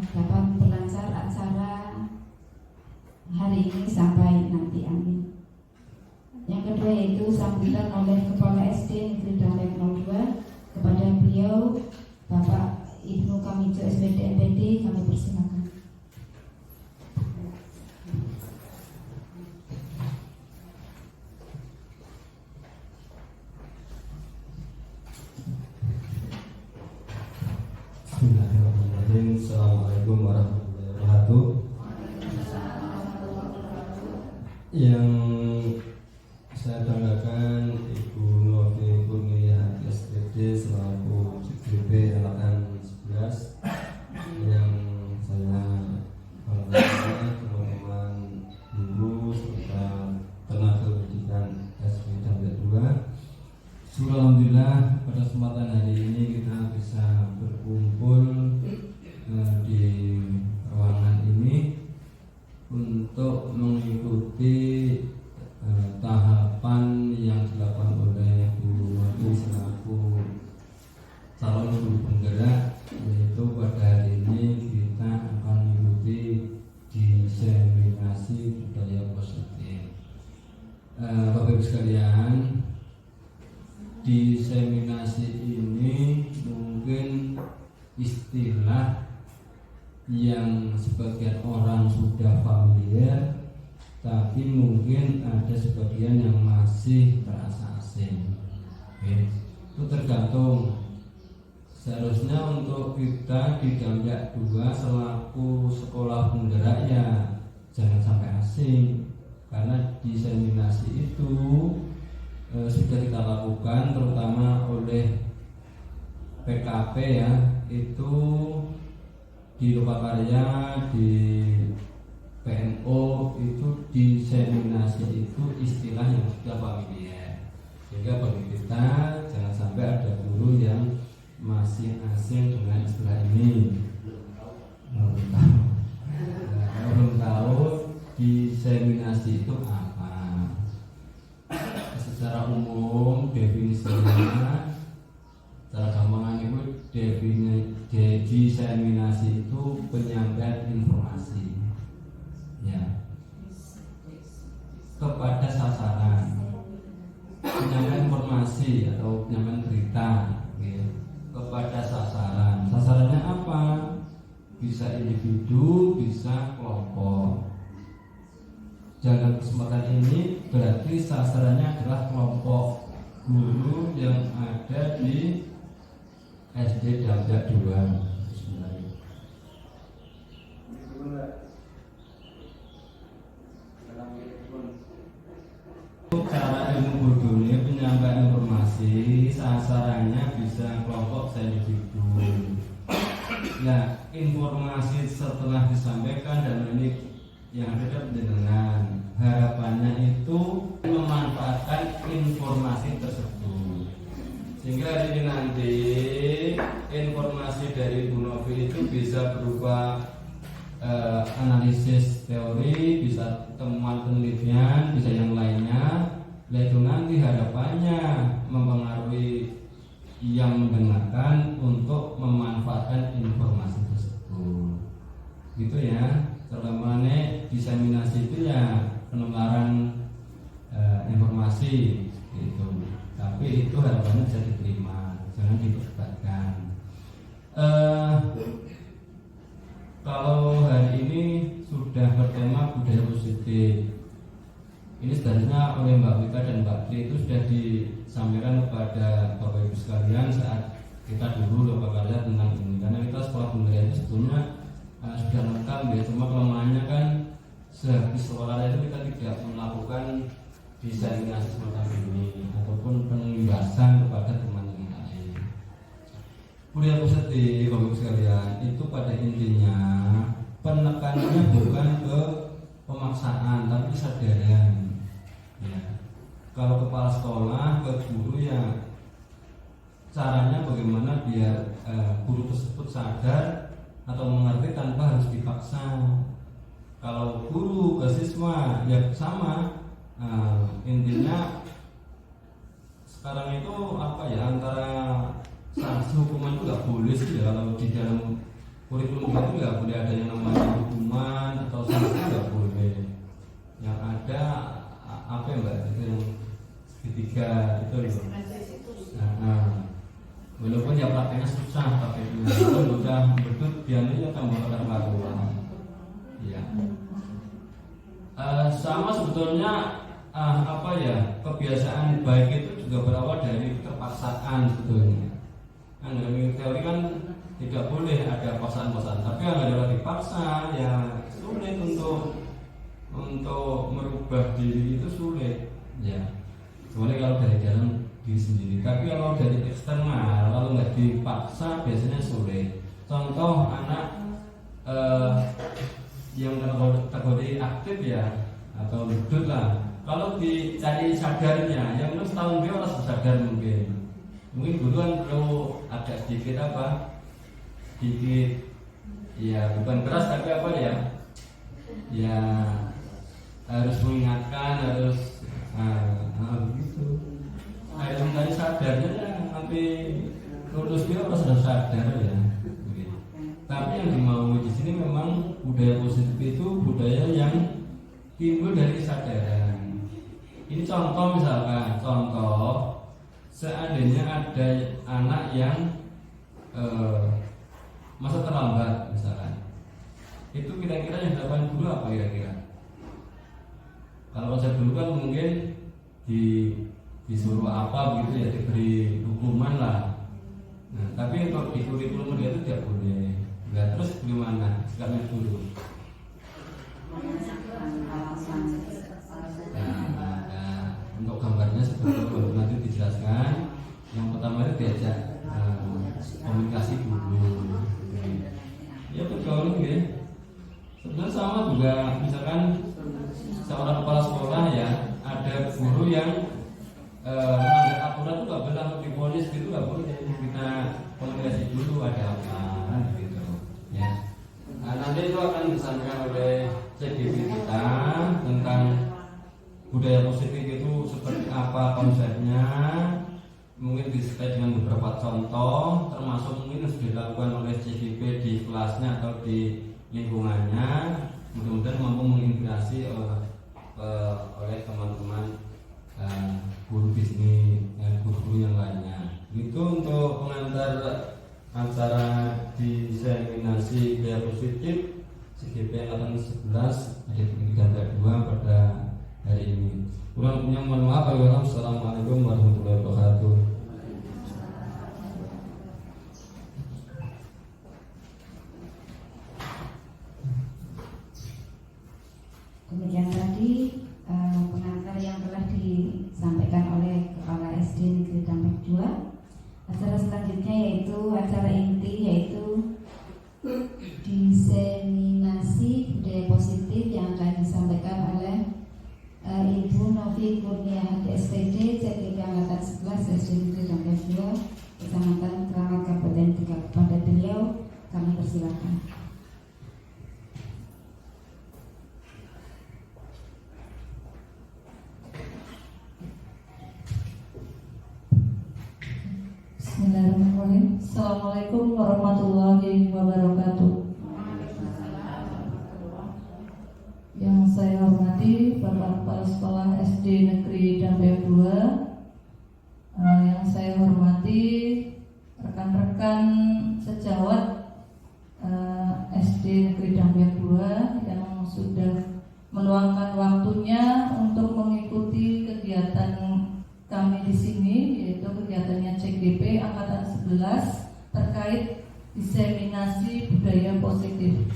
dapat berlancar acara hari ini sampai nanti, amin. Yang kedua yaitu sambutan oleh Kepala SD Negeri Dampek 02 kepada beliau Bapak Ibnu Kamijo SPD MPD, kami persilakan. Bismillahirrahmanirrahim. Assalamualaikum warahmatullahi wabarakatuh. Yang saya banggakan Ibu Novi Kurnia SPD selaku CGP Angkatan 11, yang saya banggakan teman-teman guru serta tenaga pendidikan SD Dampek 2. Alhamdulillah pada kesempatan hari ini kita bisa berkumpul di ruangan ini untuk mengikuti tahapan yang dilakukan oleh Bu Novi selaku calon guru penggerak, yaitu pada hari ini kita akan mengikuti diseminasi budaya positif. Bapak Ibu sekalian, diseminasi ini mungkin istilah yang sebagian orang sudah familiar, tapi mungkin ada sebagian yang masih terasa asing. Itu tergantung. Seharusnya untuk kita di Dampek 2 selaku sekolah penggerak ya jangan sampai asing, karena diseminasi itu sudah kita lakukan terutama oleh PKP ya, itu di Lokakarya, di PNO, itu diseminasi itu istilah yang sudah familiar, sehingga bagi kita jangan sampai ada guru yang masih asing dengan istilah ini, belum tahu diseminasi itu apa. Secara umum definisinya, secara gampangan itu diseminasi itu penyampaian informasi ya kepada sasaran, penyampaian informasi atau penyampaian berita ya, kepada sasaran. Sasarannya apa? Bisa individu, bisa kelompok. Dalam kesempatan ini berarti sasarannya adalah kelompok guru yang ada di SD Dampek 2. Cara ilmu bodoh ini penyampaian informasi, sasarannya bisa kelompok, bisa individu. Nah, informasi setelah disampaikan dan ini yang ada dengan harapannya itu memanfaatkan informasi tersebut, sehingga hari ini nanti informasi dari Bu Novi itu bisa berupa analisis teori, bisa temuan penelitian, bisa yang lainnya. Nah, itu nanti harapannya mempengaruhi yang mendengarkan untuk memanfaatkan informasi tersebut, gitu ya. Terutama diseminasi itu ya penularan informasi gitu. Tapi itu harapannya bisa diterima, jangan diperdebatkan. Kalau hari ini sudah bertema budaya positif, ini sebenarnya oleh Mbak Wika dan Mbak Tri itu sudah disampaikan kepada Bapak Ibu sekalian saat kita dulu Lokakarya tentang ini, karena kita sekolah penggerak itu sebetulnya sudah lengkap ya, cuma kelemahannya kan sehabis sekolah itu kita tidak melakukan diseminasi semacam ini ataupun penugasan kepada teman yang lain. Budaya positif Bapak Ibu sekalian itu pada intinya penekanannya bukan ke pemaksaan tapi kesadaran ya. Kalau kepala sekolah ke guru ya caranya bagaimana biar guru tersebut sadar atau mengerti tanpa harus dipaksa. Kalau guru ke siswa ya sama. Intinya sekarang itu apa ya, antara sanksi hukuman itu nggak boleh sih ya kalau di dalam kurikulum kita itu nggak boleh ada yang namanya hukuman atau sanksi, nggak boleh. Yang ada apa ya mbak, itu yang ketiga itu loh. Walaupun ya prakteknya susah prakteknya, kalau udah betul biasanya tambah karuan. Ya. Sama sebetulnya apa ya, kebiasaan baik itu juga berawal dari keterpaksaan sebetulnya. Dalam teori kan tidak boleh ada paksaan-paksaan, tapi yang ada dipaksa ya sulit untuk merubah diri itu sulit. Ya. Kecuali kalau dari dalam diri sendiri, tapi kalau dari eksternal, kalau nggak dipaksa biasanya sulit. Contoh anak yang kategori aktif ya atau ludut lah, kalau dicari sadarnya, yang belum setahun dia harus sadar mungkin dulu kan perlu agak sedikit ya bukan keras tapi apa ya harus mengingatkan, harus begitu. Air mencari sadarnya ya, nanti lulus dia harus sadar ya. Begitu. Tapi yang dimau di sini memang budaya positif itu budaya yang timbul dari kesadaran. Ini contoh misalkan, seandainya ada anak yang masa terlambat misalkan, itu kira-kira yang dilakukan dulu apa kira-kira? Kalau saya dulu kan mungkin disuruh apa begitu ya, diberi hukuman lah. Nah, tapi untuk di kurikulum dia itu tidak boleh. Nah, terus gimana sikapnya dulu? Untuk gambarnya seperti itu nanti dijelaskan. Yang pertama itu diajak komunikasi dulu. Ya betul ya. Sebenarnya sama juga, misalkan seorang kepala sekolah ya, ada guru yang melanggar aturan itu nggak benar untuk diponis gitu, nggak boleh. Kita komunikasi dulu ada apa gitu ya. Nah, nanti itu akan disampaikan oleh CGP kita tentang budaya positif itu seperti apa konsepnya. Mungkin disertai dengan beberapa contoh, termasuk mungkin harus dilakukan oleh CGP di kelasnya atau di lingkungannya. Mudah-mudahan mampu menginspirasi oleh teman-teman guru bisnis dan guru-guru yang lainnya. Itu untuk pengantar acara diseminasi budaya positif CGP angkatan 11 ada 3 pada hari ini. Kurang punya mohon maaf. Assalamualaikum warahmatullahi wabarakatuh. Kemudian tadi pengantar yang telah disampaikan oleh Kepala SD Negeri Dampek 2. Acara selanjutnya yaitu acara inti, yaitu diseminasi budaya positif yang akan disampaikan oleh Ibu Novi Kurnia SPD CGP Angkatan 11 SD Negeri Dampek 2 Kecamatan Keramat Kabupaten Tegal. Kepada beliau kami persilakan. Bismillahirrahmanirrahim. Assalamualaikum warahmatullahi wabarakatuh. Yang saya hormati Bapak Kepala Sekolah SD Negeri Dampek 2, yang saya hormati rekan-rekan sejawat SD Negeri Dampek 2 yang sudah meluangkan waktunya untuk mengikuti kegiatan kami di sini, yaitu kegiatannya CGP Angkatan 11 terkait diseminasi budaya positif.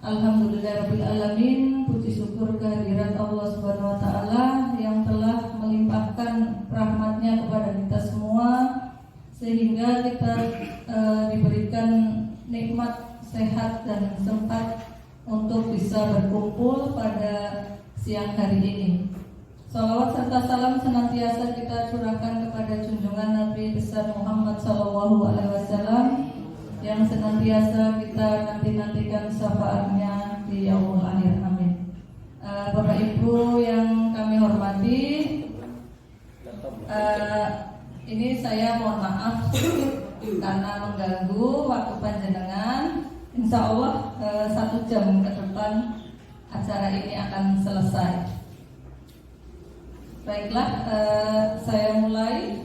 Alhamdulillahirabbil alamin, puji syukur kehadirat Allah Subhanahu wa taala yang telah melimpahkan rahmatnya kepada kita semua sehingga kita diberikan nikmat sehat dan sempat untuk bisa berkumpul pada siang hari ini. Salawat serta salam senantiasa kita curahkan kepada junjungan Nabi besar Muhammad SAW yang senantiasa kita nanti-nantikan syafaatnya di yaumul akhir. Amin. Bapak Ibu yang kami hormati, ini saya mohon maaf karena mengganggu waktu panjenengan. Insya Allah 1 jam ke depan acara ini akan selesai. Baiklah, saya mulai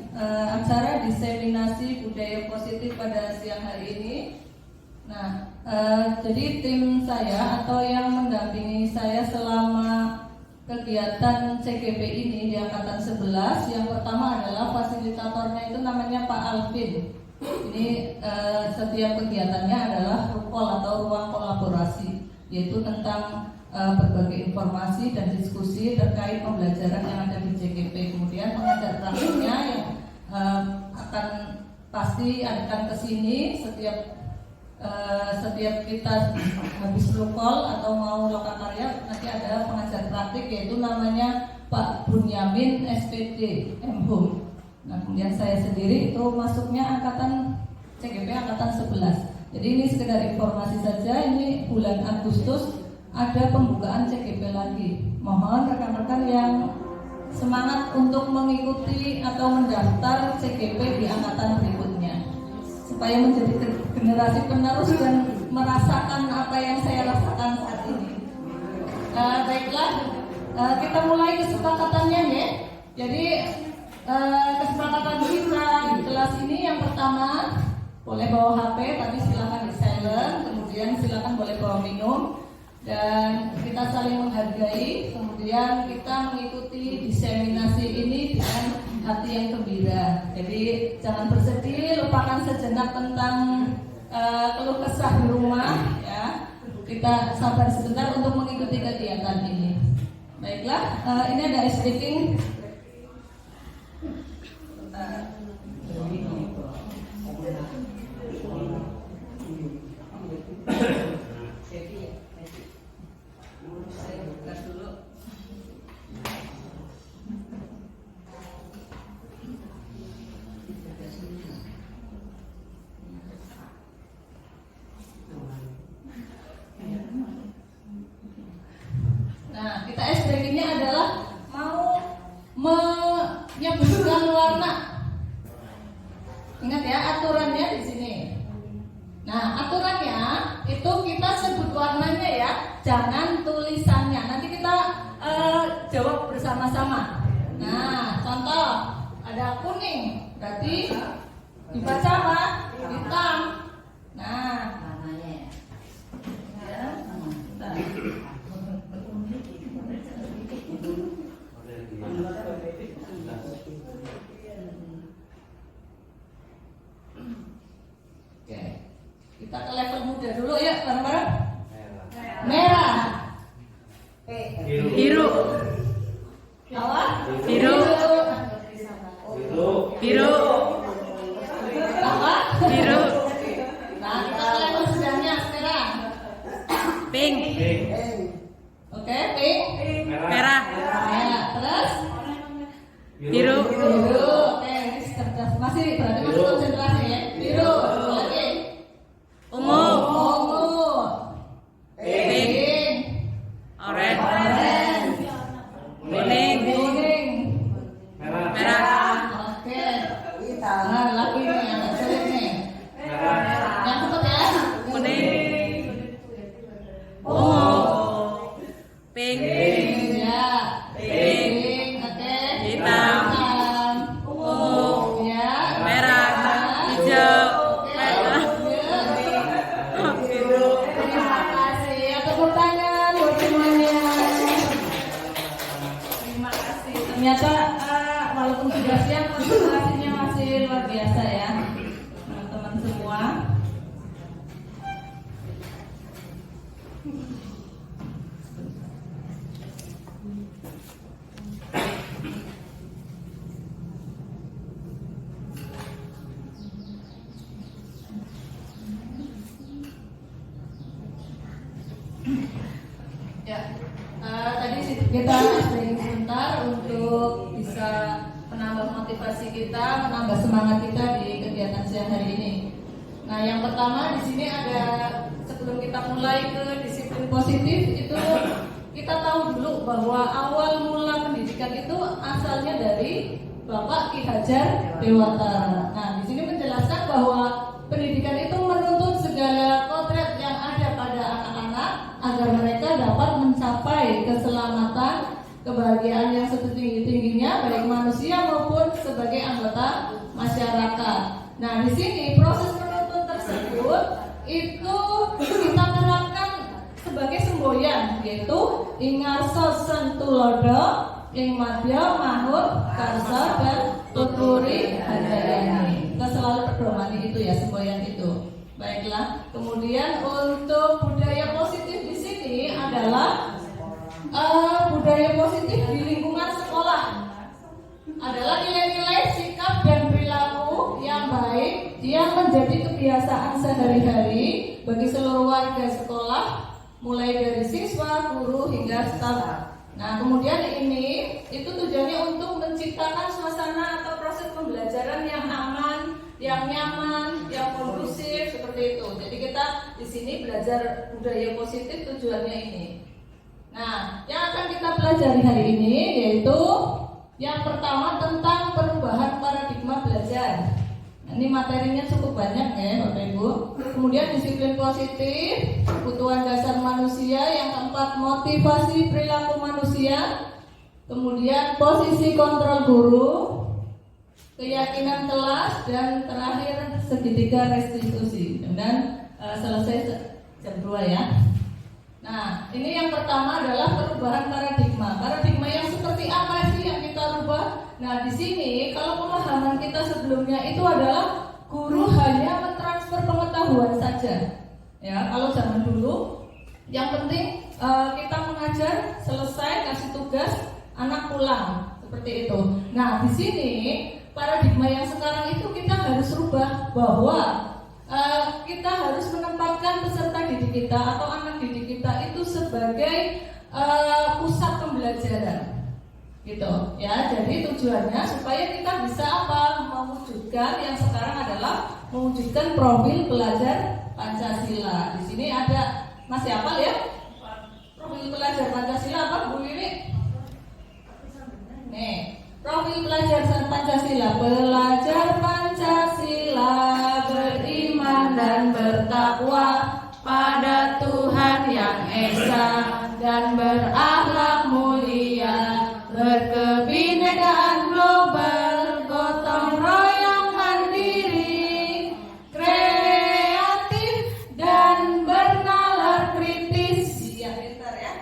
acara diseminasi budaya positif pada siang hari ini. Nah, jadi tim saya atau yang mendampingi saya selama kegiatan CGP ini di Angkatan 11, yang pertama adalah fasilitatornya itu namanya Pak Alvin. Ini setiap kegiatannya adalah RUKOL atau ruang kolaborasi, yaitu tentang berbagai informasi dan diskusi terkait pembelajaran yang ada di CGP. Kemudian pengajar praktiknya yang akan pasti akan kesini setiap kita habis RUKOL atau mau lokakarya, nanti ada pengajar praktik yaitu namanya Pak Bunyamin SPD M.Hum. Nah, kemudian saya sendiri itu masuknya angkatan CGP angkatan 11. Jadi ini sekedar informasi saja, ini bulan Agustus ada pembukaan CGP lagi. Mohon rekan-rekan yang semangat untuk mengikuti atau mendaftar CGP di angkatan berikutnya, supaya menjadi generasi penerus dan merasakan apa yang saya rasakan saat ini. Baiklah, kita mulai kesepakatannya ya. Jadi kesepakatan kita di kelas ini yang pertama, boleh bawa HP tapi silakan di silent, kemudian silakan boleh bawa minum, dan kita saling menghargai. Kemudian kita mengikuti diseminasi ini dengan hati yang gembira. Jadi jangan bersedih, lupakan sejenak tentang keluh kesah di rumah ya. Kita sabar sebentar untuk mengikuti kegiatan ini. Baiklah, ini ada speaking. Nah, kita SPG-nya adalah mau menyebutkan warna. Ingat ya aturannya di sini. Nah, aturannya itu kita sebut warnanya ya, jangan tulisannya. Nanti kita jawab bersama-sama. Nah, contoh ada kuning, berarti dibaca apa? Hitam. Nah, oke, kita ke level muda dulu ya, bareng-bareng. Merah. Biru. Apa? Biru. Biru. Apa? Biru. Nah, kita ke level sedangnya sekarang. Pink. Oke, pink. Merah. Merah. Terus? Biru. Biru. Oke, ini cerdas. Masih berarti masih konsentrasi ya. Biru. Lagi. Ungu. Ungu. Pink. Orange. Orange. Kuning. Kuning. Merah. Oke. Nah, lagi nih yang sulit nih. Yang cepet ya. Kuning. Ungu. Pink. Ya. Pink. Oke. Hitam. Ungu. Ya. Merah. Hijau. Merah. Terima kasih. Tepuk tangan buat semuanya. Terima kasih. Ternyata walaupun sudah siang, konsentrasinya masih luar biasa ya, teman-teman semua. Ya, tadi kita sharing sebentar untuk bisa menambah motivasi kita, menambah semangat kita di kegiatan siang hari ini. Nah, yang pertama di sini ada, sebelum kita mulai ke disiplin positif itu kita tahu dulu bahwa awal mula pendidikan itu asalnya dari Bapak Ki Hajar Dewantara. Nah, di sini menjelaskan bahwa pendidikan itu menuntut segala kodrat yang agar mereka dapat mencapai keselamatan, kebahagiaan yang setinggi-tingginya baik manusia maupun sebagai anggota masyarakat. Nah, di sini proses penuntun tersebut itu kita terapkan sebagai semboyan, yaitu ingarso sentulodo ing madya manut karsa dan tuturi handayani. Kita selalu pedomani itu ya, semboyan itu. Baiklah, kemudian untuk budaya positif di sini adalah budaya positif di lingkungan sekolah adalah nilai-nilai sikap dan perilaku yang baik yang menjadi kebiasaan sehari-hari bagi seluruh warga sekolah, mulai dari siswa, guru hingga staf. Nah, kemudian ini itu tujuannya untuk menciptakan suasana atau proses pembelajaran yang aman, yang nyaman, yang kondusif seperti itu. Jadi kita di sini belajar budaya positif tujuannya ini. Nah, yang akan kita pelajari hari ini yaitu yang pertama tentang perubahan paradigma belajar. Ini materinya cukup banyak ya Bapak Ibu. Kemudian disiplin positif, kebutuhan dasar manusia. Yang keempat, motivasi perilaku manusia. Kemudian posisi kontrol guru, keyakinan kelas, dan terakhir segitiga restitusi. Dan selesai jam 2 ya. Nah, ini yang pertama adalah perubahan paradigma. Paradigma yang seperti apa sih yang kita rubah? Nah, di sini kalau pemahaman kita sebelumnya itu adalah guru hanya mentransfer pengetahuan saja. Ya, kalau zaman dulu yang penting kita mengajar, selesai kasih tugas, anak pulang, seperti itu. Nah, di sini paradigma yang sekarang itu kita harus rubah bahwa kita harus menempatkan peserta didik kita atau anak didik kita itu sebagai pusat pembelajaran, gitu ya. Jadi tujuannya supaya kita bisa mewujudkan yang sekarang adalah mewujudkan profil pelajar Pancasila. Di sini ada masih hafal ya? Profil pelajar Pancasila apa Bu Wiwi? Nih, profil pelajar Pancasila. Pelajar Pancasila beriman dan bertakwa pada Tuhan yang Esa dan berakhlak mulia, berkebinekaan global, gotong royong mandiri, kreatif dan bernalar kritis. Iya, pintar ya.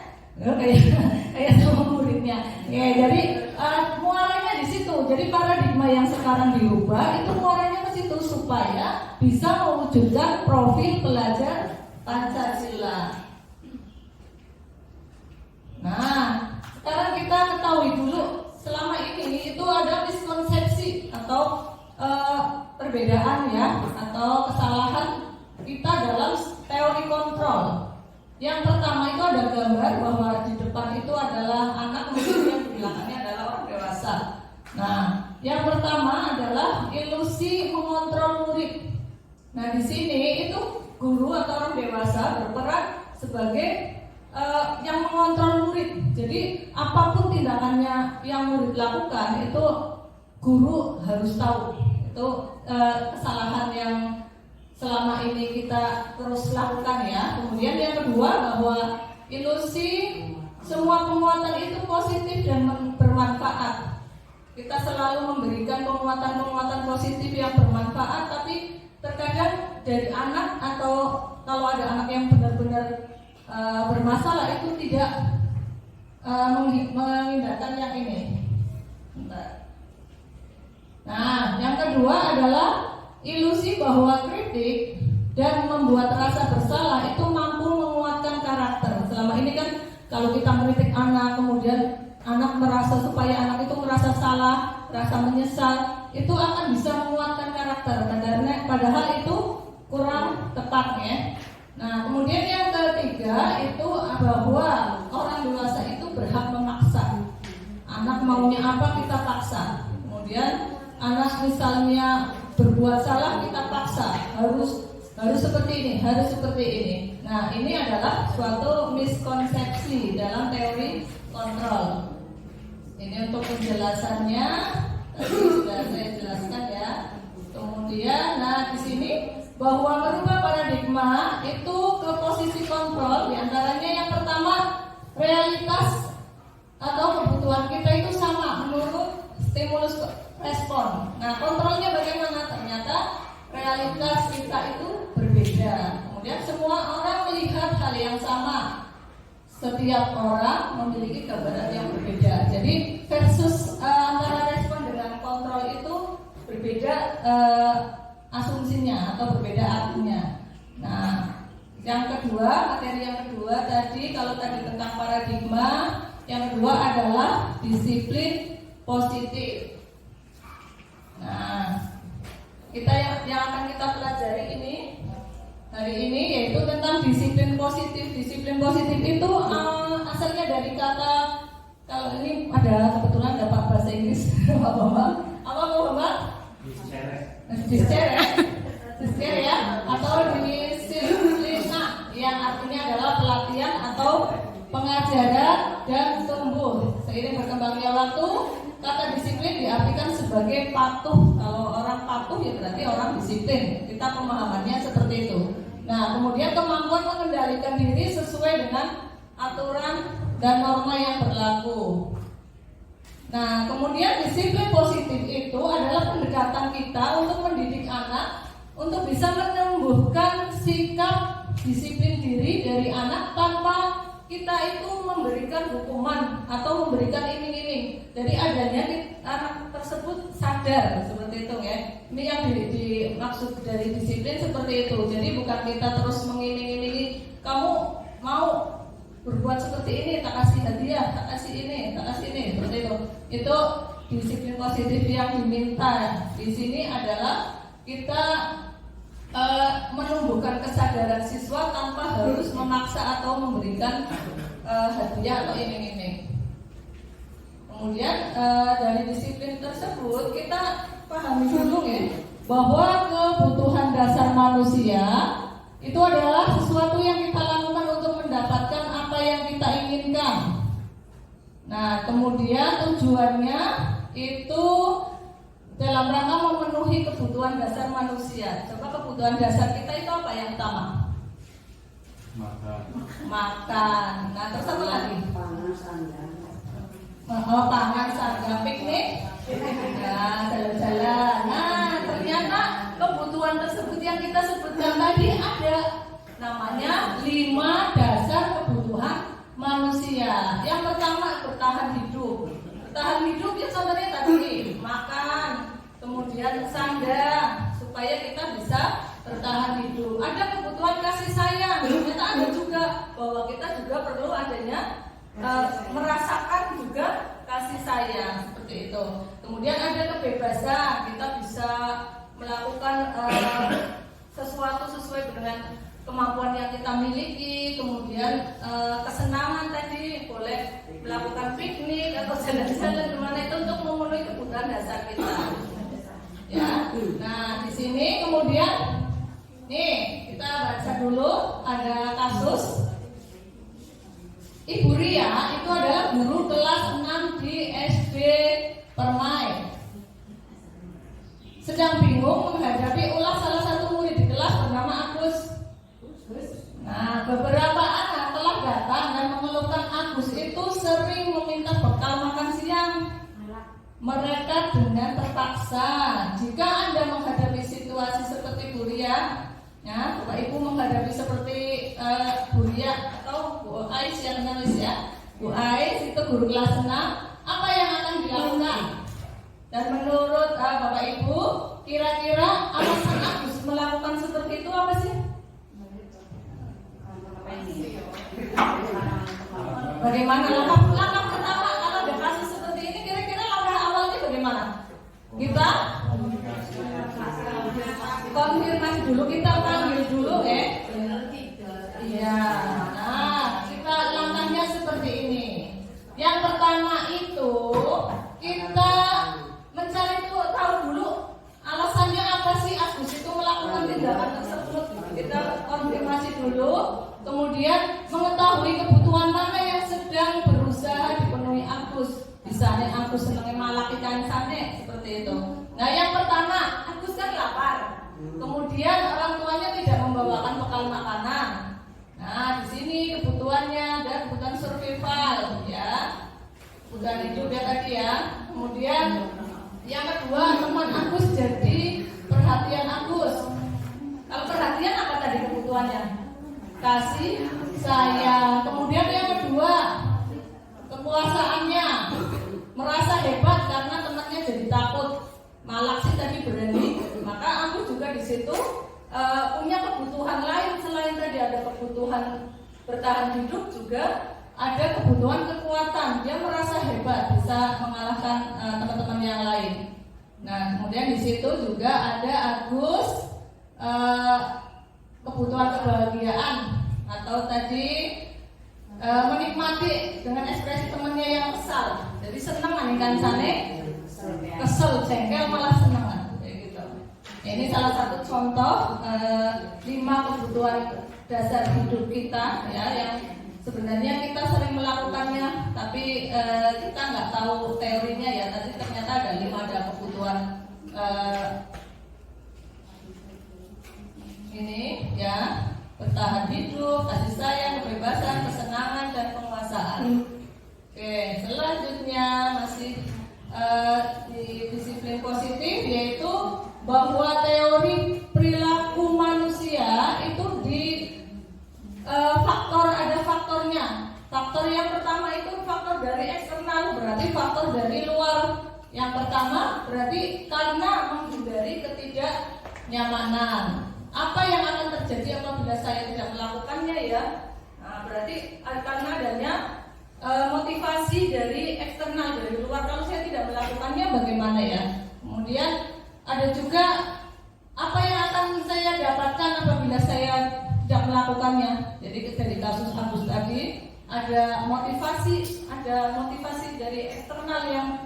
Kayak sama muridnya. Ya, jadi muaranya di situ. Jadi paradigma yang sekarang diubah itu muaranya ke situ supaya bisa mewujudkan profil pelajar Pancasila. Nah, sekarang kita ketahui dulu selama ini itu ada miskonsepsi atau perbedaan ya atau kesalahan kita dalam teori kontrol. Yang pertama itu ada gambar bahwa di depan itu adalah anak, kemudian di belakangnya adalah orang dewasa. Nah, yang pertama adalah ilusi mengontrol murid. Nah, di sini itu guru atau orang dewasa berperan sebagai yang mengontrol murid. Jadi apapun tindakannya yang murid lakukan itu guru harus tahu. Itu kesalahan yang selama ini kita terus lakukan ya. Kemudian yang kedua bahwa ilusi semua penguatan itu positif dan bermanfaat. Kita selalu memberikan penguatan-penguatan positif yang bermanfaat, tapi terkadang dari anak atau kalau ada anak yang benar-benar bermasalah itu tidak mengindahkan yang ini. Nah, yang kedua adalah ilusi bahwa kritik dan membuat rasa bersalah itu mampu menguatkan karakter. Selama ini kan kalau kita mengkritik anak, kemudian anak merasa supaya anak itu merasa salah, rasa menyesal, itu akan bisa menguatkan karakter. Padahal itu kurang tepatnya. Nah, kemudian yang ketiga itu bahwa orang dewasa itu berhak memaksa. Anak maunya apa kita paksa. Kemudian anak misalnya berbuat salah kita paksa, harus seperti ini, harus seperti ini. Nah, ini adalah suatu miskonsepsi dalam teori kontrol. Ini untuk penjelasannya tadi sudah saya jelaskan ya. Kemudian, nah di sini bahwa merubah paradigma itu ke posisi kontrol, diantaranya yang realitas atau kebutuhan kita itu sama menurut stimulus respon. Nah, kontrolnya bagaimana? Ternyata realitas kita itu berbeda. Kemudian semua orang melihat hal yang sama. Setiap orang memiliki gambaran yang berbeda. Jadi versus antara respon dengan kontrol itu berbeda asumsinya atau berbeda artinya. Nah, yang kedua, materi yang kedua tadi, kalau tadi tentang paradigma, yang kedua adalah disiplin positif. Nah, kita yang akan kita pelajari ini hari ini yaitu tentang disiplin positif. Disiplin positif itu asalnya dari kata, kalau ini ada kebetulan ada Pak bahasa Inggris, Pak Bambang. Apa Pak Bambang? Discere ya, atau disiplina, yang artinya adalah pelatihan atau pengajaran dan tumbuh. Seiring berkembangnya waktu, kata disiplin diartikan sebagai patuh. Kalau orang patuh ya berarti orang disiplin. Kita pemahamannya seperti itu. Nah, kemudian kemampuan mengendalikan diri sesuai dengan aturan dan norma yang berlaku. Nah, kemudian disiplin positif itu adalah pendekatan kita untuk mendidik anak untuk bisa menumbuhkan sikap disiplin diri dari anak tanpa kita itu memberikan hukuman atau memberikan iming-iming. Jadi adanya anak tersebut sadar seperti itu ya. Ini yang dimaksud dari disiplin seperti itu. Jadi bukan kita terus mengiming-imingi, kamu mau berbuat seperti ini, tak kasih hadiah, tak kasih ini, tak kasih ini, seperti itu. Itu disiplin positif yang diminta di sini adalah kita menumbuhkan kesadaran siswa tanpa harus memaksa atau memberikan hadiah atau iming-iming. Kemudian dari disiplin tersebut kita pahami dulu ya, bahwa kebutuhan dasar manusia itu adalah sesuatu yang kita lakukan untuk mendapatkan apa yang kita inginkan. Nah, kemudian tujuannya itu dalam rangka memenuhi kebutuhan dasar manusia. Coba kebutuhan dasar kita itu apa yang utama? Makan. Nah, terus apa lagi? Pangan, sandang, piknik. Nah, jalan-jalan. Nah, ternyata kebutuhan tersebut yang kita sebutkan tadi ada namanya 5 dasar kebutuhan manusia. Yang pertama bertahan hidup. Bertahan hidup ya contohnya tadi makan, kemudian sandang supaya kita bisa bertahan hidup. Ada kebutuhan kasih sayang. Ternyata ada juga bahwa kita juga perlu adanya merasakan juga kasih sayang seperti itu. Kemudian ada kebebasan, kita bisa melakukan sesuatu sesuai dengan kemampuan yang kita miliki. Kemudian kesenangan tadi, boleh melakukan piknik atau jalan-jalan kemana itu untuk memenuhi kebutuhan dasar kita. Ya, nah di sini kemudian nih kita baca dulu ada kasus Ibu Ria itu adalah guru kelas 6 di SD Permai. Sedang bingung menghadapi ulah salah satu murid di kelas bernama Agus. Nah, beberapa anak telah datang dan mengeluhkan Agus itu sering meminta bekal makan siang mereka dengan terpaksa. Jika Anda menghadapi situasi seperti Bu Ria, ya, Bapak Ibu menghadapi seperti Bu Ria atau Bu Ais yang nulis ya, Bu Ais itu guru kelas 6, apa yang akan dilakukan? Dan menurut Bapak Ibu, kira-kira alasan Agus melakukan seperti itu apa sih? Bagaimana langkah pertama kalau ada kasus seperti ini, kira-kira langkah awalnya bagaimana? Kita konfirmasi dulu, kita panggil dulu ya. Iya. Nah, kita langkahnya seperti ini. Yang pertama itu kita mencari tahu dulu alasannya apa sih Agus itu melakukan tindakan tersebut. Kita konfirmasi dulu, kemudian mengetahui kebutuhan mana yang sedang berusaha dipenuhi Agus. Misalnya Agus senangnya malak ikan sane seperti itu. Nah, yang pertama Agus kan lapar. Kemudian orang tuanya tidak membawakan bekal makanan. Nah, di sini kebutuhannya dan kebutuhan survival kebutuhan hidup ya tadi ya. Kemudian yang kedua, teman Agus jadi perhatian Agus. Kalau perhatian apa tadi kebutuhannya? Kasih, sayang. Kemudian yang kedua, kekuasaannya, merasa hebat karena temannya jadi takut. Malak sih tadi berani. Maka Agus juga di situ punya kebutuhan lain selain tadi ada kebutuhan bertahan hidup, juga ada kebutuhan kekuatan. Dia merasa hebat bisa mengalahkan teman-teman yang lain. Nah, kemudian di situ juga ada Agus kebutuhan kebahagiaan atau tadi menikmati dengan ekspresi temannya yang kesal. Jadi senang kan sane, kesel, jengkel malah senang. Ini salah satu contoh 5 kebutuhan dasar hidup kita ya, yang sebenarnya kita sering melakukannya, tapi kita nggak tahu teorinya ya. Tapi ternyata ada 5 kebutuhan ini ya: bertahan hidup, kasih sayang, kebebasan, kesenangan, dan penguasaan. Oke, selanjutnya masih di disiplin positif, yaitu bahwa teori perilaku manusia itu ada faktornya. Faktor yang pertama itu faktor dari eksternal, berarti faktor dari luar. Yang pertama berarti karena menghindari ketidaknyamanan. Apa yang akan terjadi apabila saya tidak melakukannya ya? Nah, berarti karena adanya motivasi dari eksternal, dari luar. Kalau saya tidak melakukannya bagaimana ya? Kemudian ada juga apa yang akan saya dapatkan apabila saya tidak melakukannya. Jadi dari kasus Agus tadi ada motivasi dari eksternal yang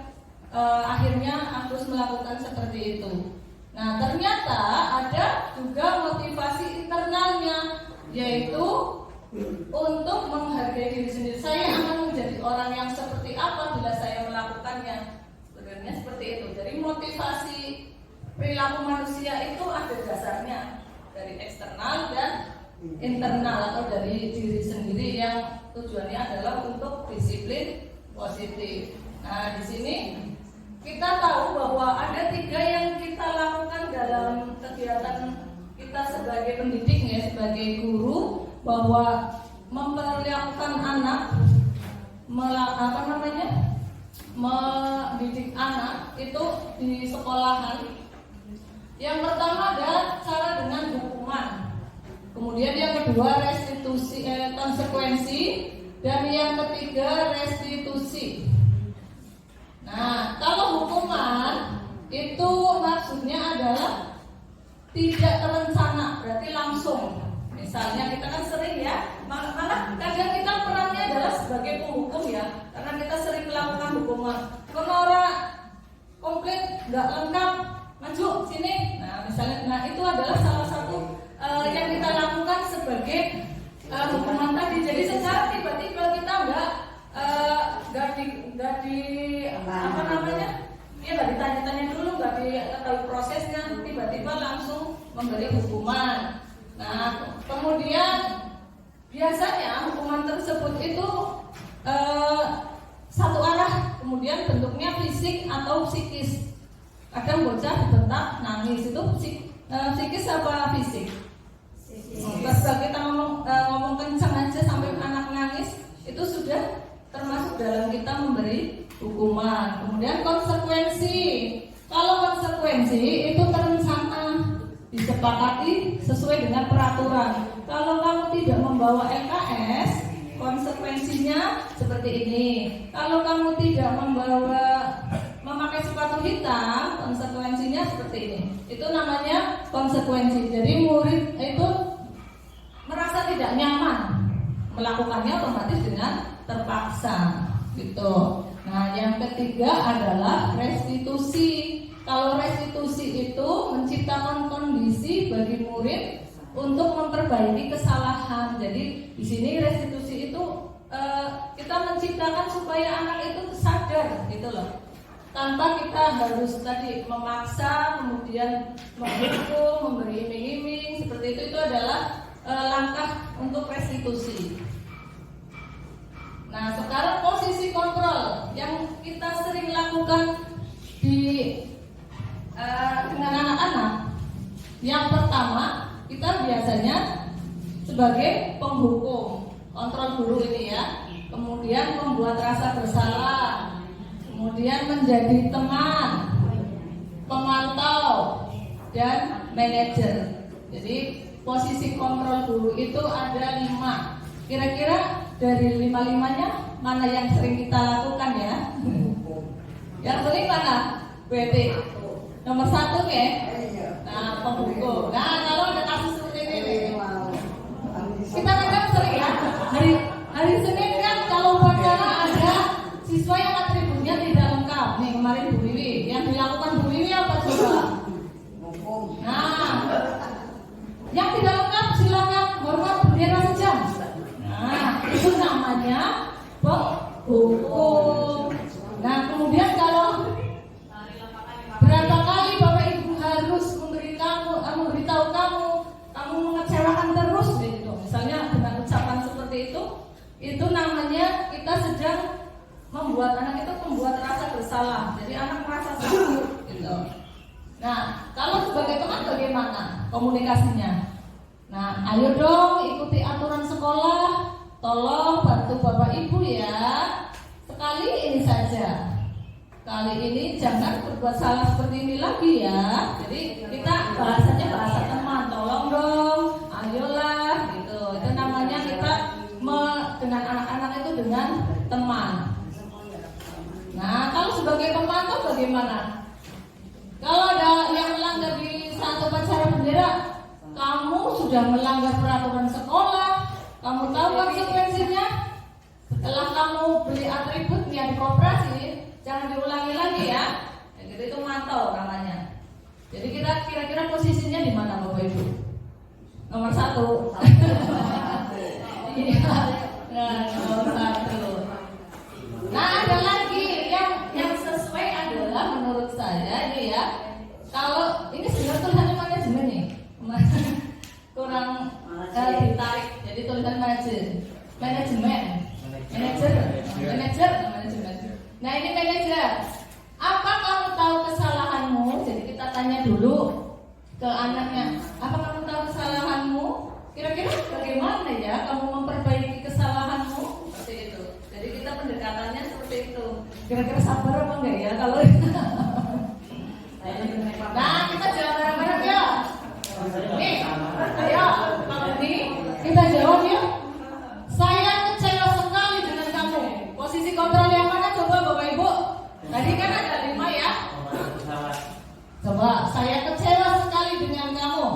akhirnya Agus melakukan seperti itu. Nah, ternyata ada juga motivasi internalnya, yaitu untuk menghargai diri sendiri. Saya akan menjadi orang yang seperti apa bila saya melakukannya. Sebenarnya seperti itu. Jadi motivasi perilaku manusia itu ada dasarnya dari eksternal dan internal atau dari diri sendiri yang tujuannya adalah untuk disiplin positif. Nah, di sini kita tahu bahwa ada 3 yang kita lakukan dalam kegiatan kita sebagai pendidik ya, sebagai guru, bahwa memperlakukan anak, mendidik anak itu di sekolahan. Yang pertama adalah cara dengan hukuman. Kemudian yang kedua restitusi, konsekuensi, dan yang ketiga restitusi. Nah, kalau hukuman itu maksudnya adalah tidak terencana, berarti langsung. Misalnya kita kan sering ya, malah kadang kita perannya adalah sebagai penghukum ya, karena kita sering melakukan hukuman. Penora komplit nggak lengkap, maju sini. Nah, misalnya, itu adalah salah satu yang kita lakukan sebagai hukuman tadi. Jadi secara tiba-tiba kita nggak ditanya-tanya dulu, nggak diketahui prosesnya, tiba-tiba langsung memberi hukuman. Nah, kemudian biasanya hukuman tersebut itu satu arah, kemudian bentuknya fisik atau psikis. Kadang bocah dibentak nangis, itu psikis apa fisik? Kalau kita ngomong kencang aja sampai anak nangis, itu sudah termasuk dalam kita memberi hukuman. Kemudian konsekuensi. Kalau konsekuensi itu terencana, disepakati sesuai dengan peraturan. Kalau kamu tidak membawa LKS, konsekuensinya seperti ini. Kalau kamu tidak memakai sepatu hitam, konsekuensinya seperti ini. Itu namanya konsekuensi. Jadi murid itu merasa tidak nyaman melakukannya, otomatis dengan terpaksa gitu. Nah, yang ketiga adalah restitusi. Kalau restitusi itu menciptakan kondisi bagi murid untuk memperbaiki kesalahan. Jadi di sini restitusi itu kita menciptakan supaya anak itu sadar gitu loh. Tanpa kita harus tadi memaksa, kemudian menghukum, memberi iming-iming seperti itu adalah langkah untuk restitusi. Nah, sekarang posisi kontrol yang sebagai penghukum, kontrol guru ini ya. Kemudian membuat rasa bersalah, kemudian menjadi teman, pemantau, dan manajer. Jadi posisi kontrol guru itu ada 5. Kira-kira dari 5-limanya mana yang sering kita lakukan ya? Yang sering mana? BT. Nomor 1 ya? Nah, penghukum. Nah, kalau ada kasus seperti ini, kita kadang sering ya. Hari Senin kan kalau upacara ada siswa yang atributnya tidak lengkap. Nih kemarin Bu Wiwi, yang dilakukan Bu Wiwi apa coba? Nah, yang tidak lengkap silakan hormat bendera sejam. Nah, itu namanya penghukum. Nah, kemudian kalau berapa kali Bapak Ibu harus memberitahu kamu mengecewakan terus gitu. Misalnya dengan ucapan seperti itu namanya kita sedang membuat anak itu membuat rasa bersalah. Jadi anak merasa sakit gitu. Nah, kalau sebagai teman bagaimana komunikasinya? Nah, ayo dong ikuti aturan sekolah. Tolong bantu Bapak Ibu ya. Sekali ini saja. Kali ini jangan berbuat salah seperti ini lagi ya. Jadi kita bahasanya bahasa teman. Tolong dong, ayolah gitu. Itu namanya kita dengan anak-anak itu dengan teman. Nah, kalau sebagai pemantau bagaimana? Kalau ada yang melanggar di saat upacara bendera, kamu sudah melanggar peraturan sekolah, kamu tahu konsekuensinya. Setelah kamu beli atributnya di koperasi, jangan diulangi lagi ya. Jadi itu mantau namanya. Jadi kita kira-kira posisinya di mana Bapak Ibu? Nomor 1. Iya. Nah, nomor 1. Nah, ada lagi yang sesuai adalah menurut saya ini ya. Kalau ini sebenarnya tulisannya manajemen nih. Kurang ditarik. Jadi tulisan manajemen. Manajer. Nah, ini manajer. Apa kamu tahu kesalahanmu? Jadi kita tanya dulu ke anaknya, apa kamu tahu kesalahanmu? Kira-kira bagaimana ya kamu memperbaiki kesalahanmu? Seperti itu. Jadi kita pendekatannya seperti itu. Kira-kira sabar apa enggak ya kalau nah, kita jawab bareng-bareng ya. Nih, ayo, kalau ini kita jawab ya. Saya kecewa sekali dengan kamu. Posisi kontrol yang mana coba Bapak Ibu? Tadi kan ada 5 ya. Coba, saya kecewa sekali dengan kamu.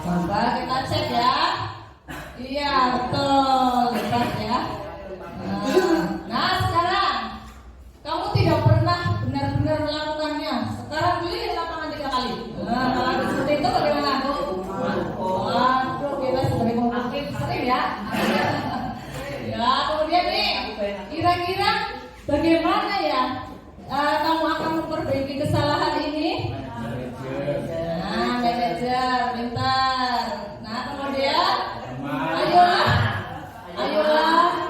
Coba kita cek ya. Iya, betul. Lepas ya. Nah, sekarang kamu tidak pernah benar-benar melakukannya. Sekarang pilih lapangan 3 kali. Nah, kalau seperti itu bagaimana? Waduh, kita sebagai pengaktif sering ya. Ya, kemudian nih, kira-kira bagaimana ya kamu akan memperbaiki kesalahan ini? Nah, manajer, pintar. Nah, kemudian ayolah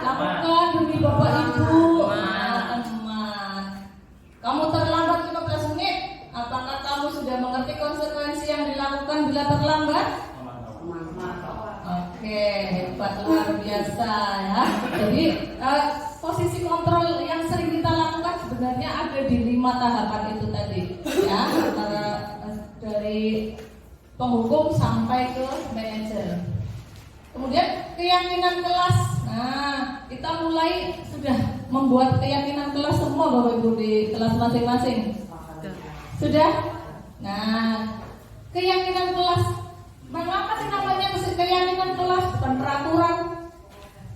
lakukan demi Bapak Ibu. Nah, teman, kamu terlambat 15 menit. Apakah kamu sudah mengerti konsekuensi yang dilakukan bila terlambat? Oke, hebat, luar biasa ya. Jadi posisi kontrol yang sering kita lakukan sebenarnya ada di 5 tahapan itu tadi ya, antara dari penghukum sampai ke manajer. Kemudian keyakinan kelas. Nah, kita mulai sudah membuat keyakinan kelas semua Bapak Ibu di kelas masing-masing. Sudah? Nah, keyakinan kelas. Mengapa sih namanya keyakinan kelas bukan peraturan?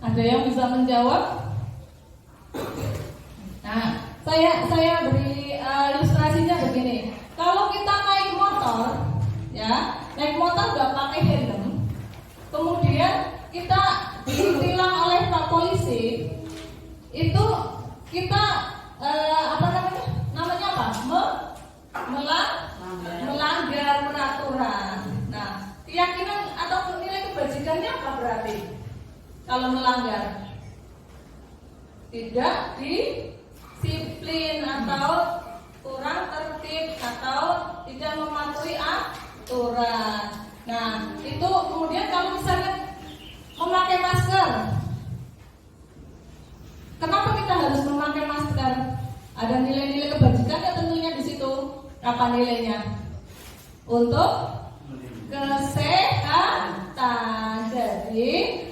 Ada yang bisa menjawab? Nah, saya beri ilustrasinya begini. Kalau kita naik motor, ya, naik motor nggak pakai helm, kemudian kita ditilang oleh Pak Polisi, itu kita namanya apa? Melanggar peraturan. Nah, keyakinan atau nilai kebajikannya apa berarti? Kalau melanggar, tidak disiplin atau kurang tertib atau tidak mematuhi aturan. Nah, itu kemudian kalau misalnya memakai masker, kenapa kita harus memakai masker? Ada nilai-nilai kebajikan ya tentunya di situ. Apa nilainya? Untuk kesehatan. Jadi,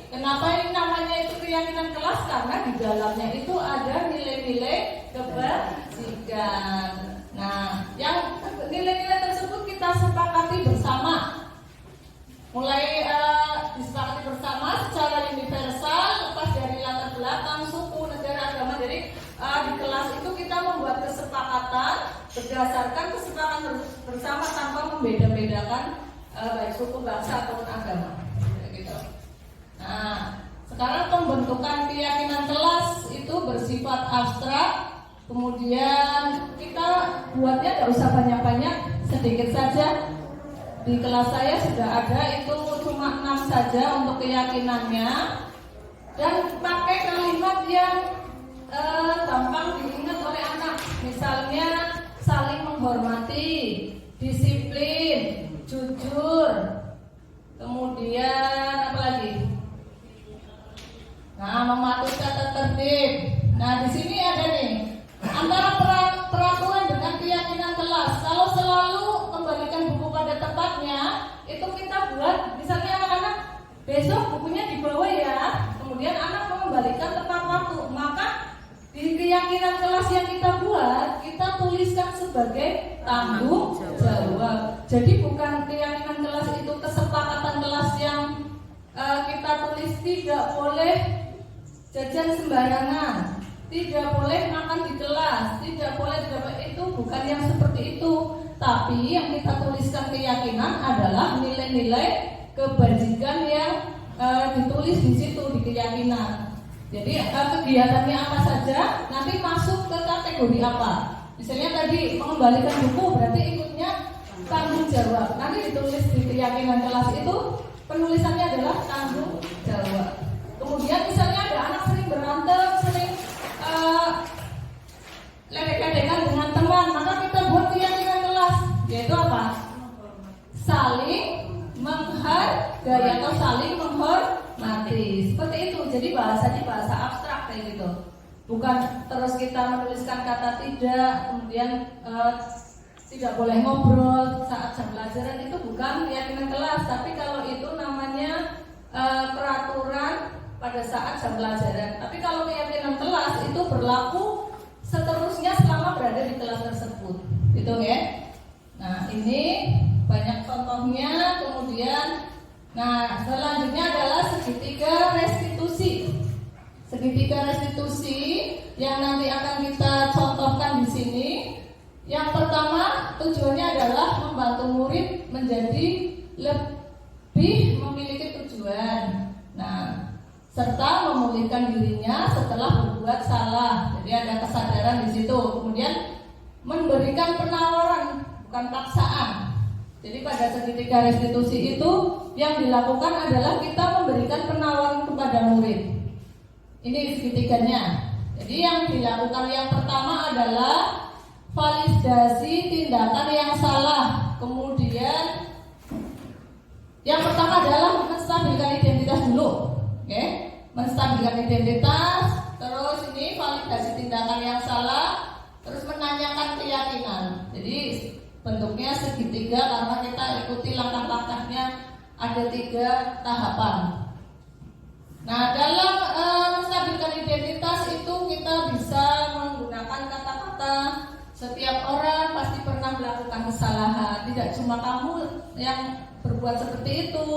kenapa ini namanya itu keyakinan kelas? Karena di dalamnya itu ada nilai-nilai kebajikan. Nah, yang nilai-nilai tersebut kita sepakati bersama. Mulai disepakati bersama secara universal, lepas dari latar belakang, suku, negara, agama. Jadi di kelas itu kita membuat kesepakatan berdasarkan kesepakatan bersama tanpa membeda-bedakan baik suku, bangsa ataupun agama. Gitu. Nah, sekarang pembentukan keyakinan kelas itu bersifat abstrak. Kemudian kita buatnya tidak usah banyak-banyak, sedikit saja. Di kelas saya sudah ada itu cuma 6 saja untuk keyakinannya, dan pakai kalimat yang gampang diingat oleh anak. Misalnya saling menghormati, disiplin, jujur, kemudian apa lagi? Nah, mematuhi tata tertib. Nah, di sini ada nih antara peraturan dengan keyakinan kelas. Kalau selalu kembalikan buku pada tempatnya, itu kita buat misalnya anak-anak besok bukunya dibawa ya. Kemudian anak mengembalikan tepat waktu. Maka di keyakinan kelas yang kita buat, kita tuliskan sebagai tanggung jawab. Jadi bukan keyakinan kelas itu kesepakatan kelas yang kita tulis tidak boleh jajan sembarangan, tidak boleh makan di kelas, tidak boleh itu bukan yang seperti itu. Tapi yang kita tuliskan keyakinan adalah nilai-nilai kebajikan yang ditulis di situ di keyakinan. Jadi kegiatannya apa saja, nanti masuk ke kategori apa. Misalnya tadi mengembalikan buku, berarti ikutnya tanggung jawab. Nanti ditulis di keyakinan kelas itu penulisannya adalah tanggung jawab. Kemudian misalnya ada anak sering berantem, sering ledek-ledekan dengan teman, maka kita buat keyakinan kelas, yaitu apa? Saling menghargai atau saling menghormati. Seperti itu. Jadi bahasanya bahasa abstrak kayak gitu. Bukan terus kita menuliskan kata tidak, kemudian tidak boleh ngobrol saat jam pelajaran, itu bukan keyakinan kelas. Tapi kalau itu namanya peraturan pada saat jam pelajaran. Tapi kalau keyakinan kelas itu berlaku seterusnya selama berada di kelas tersebut. Gitu ya. Nah, ini banyak contohnya. Kemudian selanjutnya adalah segitiga restitusi. Segitiga restitusi yang nanti akan kita contohkan di sini. Yang pertama, tujuannya adalah membantu murid menjadi lebih memiliki tujuan. Nah, serta memulihkan dirinya setelah berbuat salah. Jadi ada kesadaran di situ. Kemudian memberikan penawaran, bukan paksaan. Jadi pada segitiga restitusi itu yang dilakukan adalah kita memberikan penawaran kepada murid. Ini segitiganya. Jadi yang dilakukan yang pertama adalah validasi tindakan yang salah. Kemudian yang pertama adalah menstabilkan identitas dulu. Oke, menstabilkan identitas. Terus ini validasi tindakan yang salah. Terus menanyakan keyakinan. Jadi bentuknya segitiga karena kita ikuti langkah-langkahnya, ada 3 tahapan. Nah, dalam menstabilkan identitas itu kita bisa menggunakan kata-kata setiap orang pasti pernah melakukan kesalahan. Tidak cuma kamu yang berbuat seperti itu,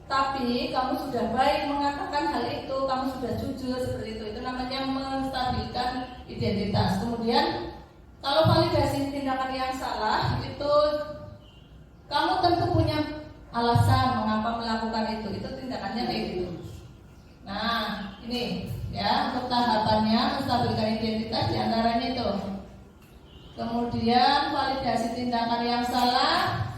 tapi kamu sudah baik mengatakan hal itu, kamu sudah jujur seperti itu. Itu namanya menstabilkan identitas. Kemudian kalau validasi tindakan yang salah itu kamu tentu punya alasan mengapa melakukan itu tindakannya kayak gitu. Nah, ini ya untuk tahapannya menstabilkan identitas diantaranya itu. Kemudian validasi tindakan yang salah.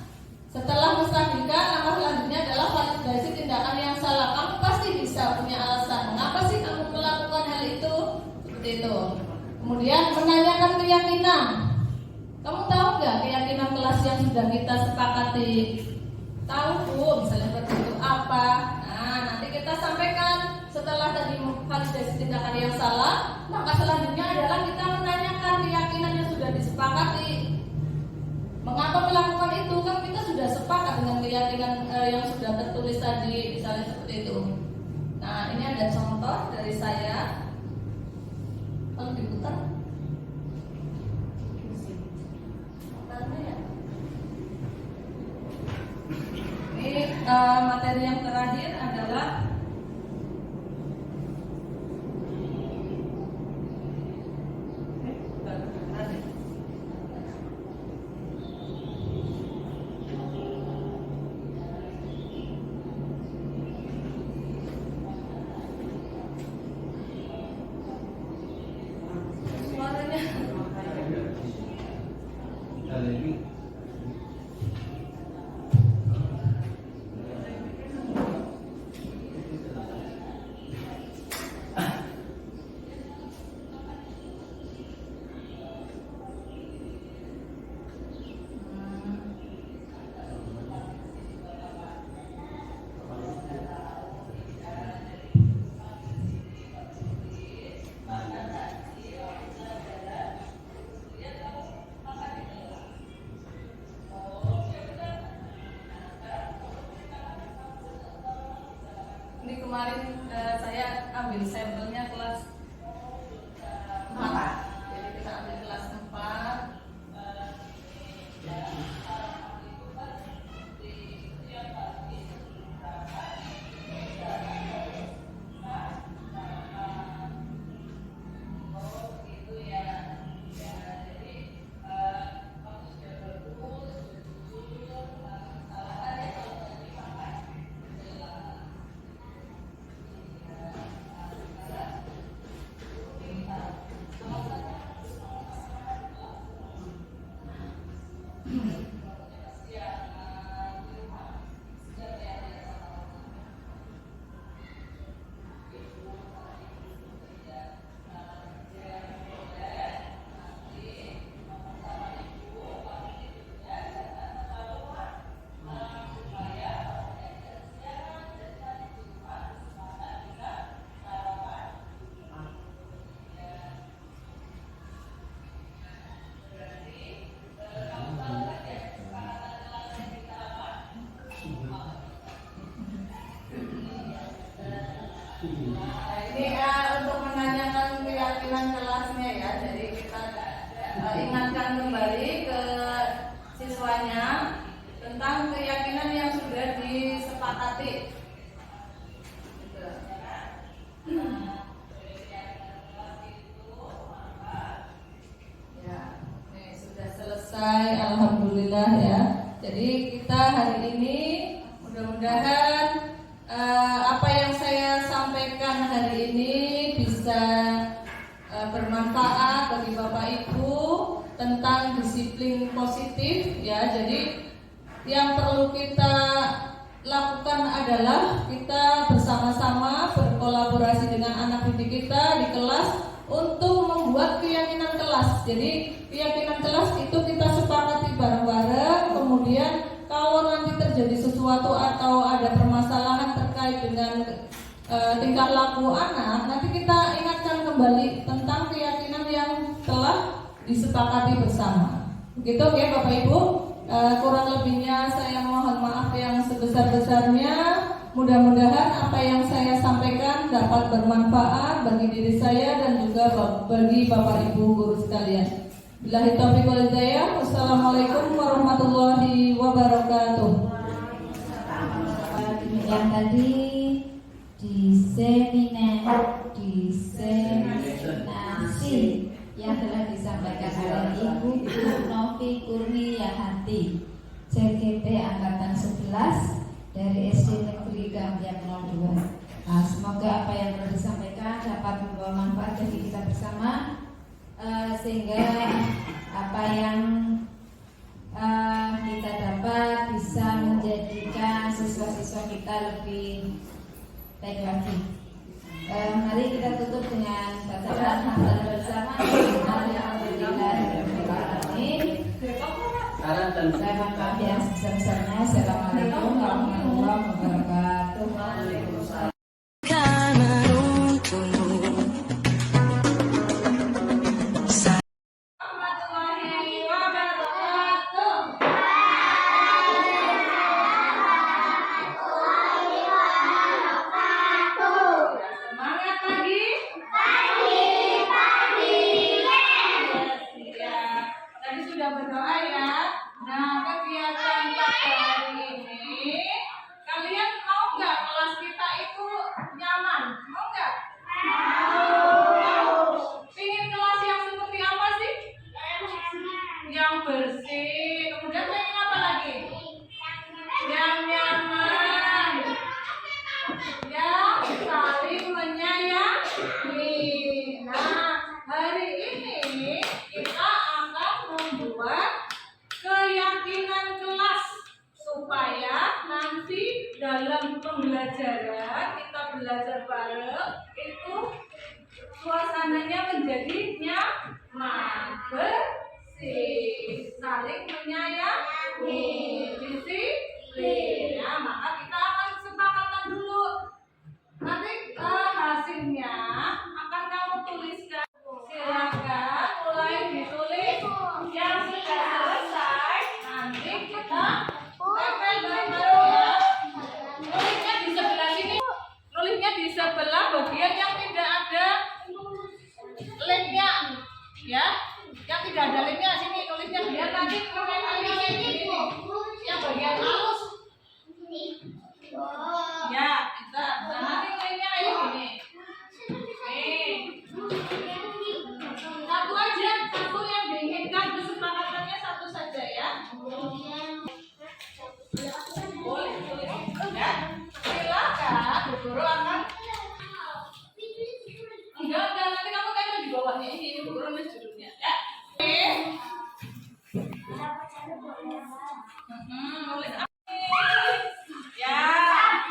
Setelah menstabilkan, langkah selanjutnya adalah validasi tindakan yang salah. Kamu pasti bisa punya alasan mengapa sih kamu melakukan hal itu seperti itu. Kemudian menanyakan keyakinan. Kamu tahu nggak keyakinan kelas yang sudah kita sepakati? tahu Bu, misalnya seperti itu apa. Nah, nanti kita sampaikan setelah tadi validasi tindakan yang salah, maka selanjutnya adalah kita menanyakan keyakinan yang sudah disepakati. Mengapa melakukan itu? Kan kita sudah sepakat dengan keyakinan yang sudah tertulis tadi, misalnya seperti itu. Nah, ini ada contoh dari saya. Kalau diputar, ini materi yang terakhir adalah ini kemarin saya ambil sampelnya kelas 4. Jadi kita ambil kelas 4. Ini untuk menanyakan keyakinan kelasnya ya. Jadi kita ingatkan kembali ke siswanya tentang keyakinan yang sudah disepakati. Ya, ini sudah selesai, alhamdulillah ya. Jadi kita hari ini mudah-mudahan apa yang saya sampaikan hari ini bisa bermanfaat bagi Bapak Ibu tentang disiplin positif ya. Jadi yang perlu kita lakukan adalah kita bersama-sama berkolaborasi dengan anak didik kita di kelas untuk membuat keyakinan kelas. Jadi keyakinan kelas itu kita sepakati bareng-bareng. Kemudian kalau nanti terjadi sesuatu atau ada permasalahan terkait dengan tingkah laku anak, nanti kita ingatkan kembali tentang keyakinan yang telah disepakati bersama. Begitu ya Bapak Ibu. Kurang lebihnya saya mohon maaf yang sebesar-besarnya. Mudah-mudahan apa yang saya sampaikan dapat bermanfaat bagi diri saya dan juga bagi Bapak Ibu guru sekalian. Billahi taufiq wal hidayah. Wassalamualaikum warahmatullahi wabarakatuh. Yang tadi diseminasi yang telah disampaikan oleh Ibu Novi Kurniahati, CGT Angkatan 11 dari SD Negeri Gambiak 02. Semoga apa yang telah disampaikan dapat membawa manfaat bagi kita bersama, sehingga apa yang kita dapat bisa menjadikan siswa-siswa kita lebih baik lagi. Mari kita tutup dengan bacaan hamdalah bersama. Alhamdulillahirobbilalamin. Saya maaf yang sebesar-besarnya. Assalamualaikum suasananya menjadi nyaman, bersih, saling menyayangi, disiplin. Ya, maka kita akan sepakatan dulu. Nanti hasilnya akan kamu tuliskan. Silakan mulai ditulis. Yang sudah selesai nanti kita tempel bareng-bareng ya. Nulisnya di sebelah sini. Nulisnya di sebelah bagian yang tidak ada lemnya, ya. Yang tidak ada lemnya sini tulisnya biar nanti komentarnya ini nih. Yang bagian halus. Ya, kita. Nah, nanti lemnya kayak gini. Satu aja, satu yang diinginkan, kesepakatannya satu saja ya. Boleh tulis ya. Silakan, Bu Guru akan. Enggak, nanti kamu tempel di bawahnya ini Bu Guru nulis judulnya ya. Oke. Nulis apa? Ya,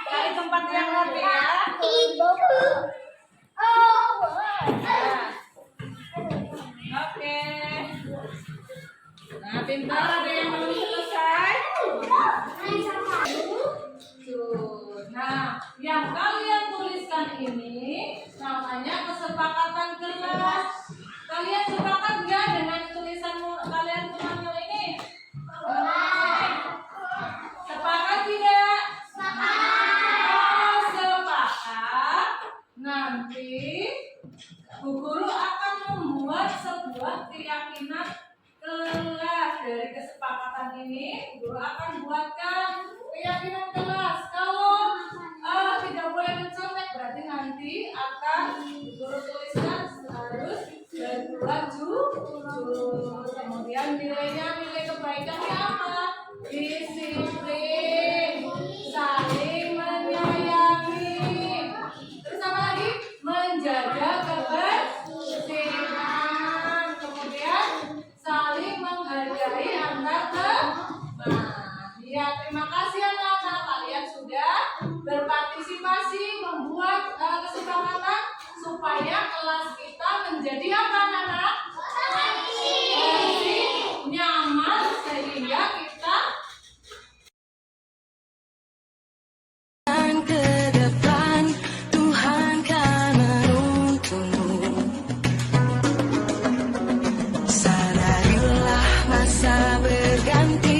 cari tempat yang rapi ya. Oke. Nah, pintar, ada yang belum selesai. Nah, yang kalian tuliskan ini namanya kesepakatan kelas. Kalian sepakat nggak dengan tulisan kalian Munamil ini? Sepakat tidak? Sepakat. Nanti Bu Guru akan membuat sebuah keyakinan kelas. Dari kesepakatan ini Bu Guru akan buatkan keyakinan kelas. Kalau tidak boleh mencontek berarti nanti akan Bu Guru tuliskan harus berbuat jujur. Kemudian nilainya, nilai kebaikannya apa? Disiplin, saling menyayangi. Terus apa lagi? Menjaga kebersihan. Kemudian saling menghargai antar teman. Ya, terima kasih anak-anak, kalian sudah berpartisipasi membuat kesepakatan supaya kelas kita menjadi apa anak-anak?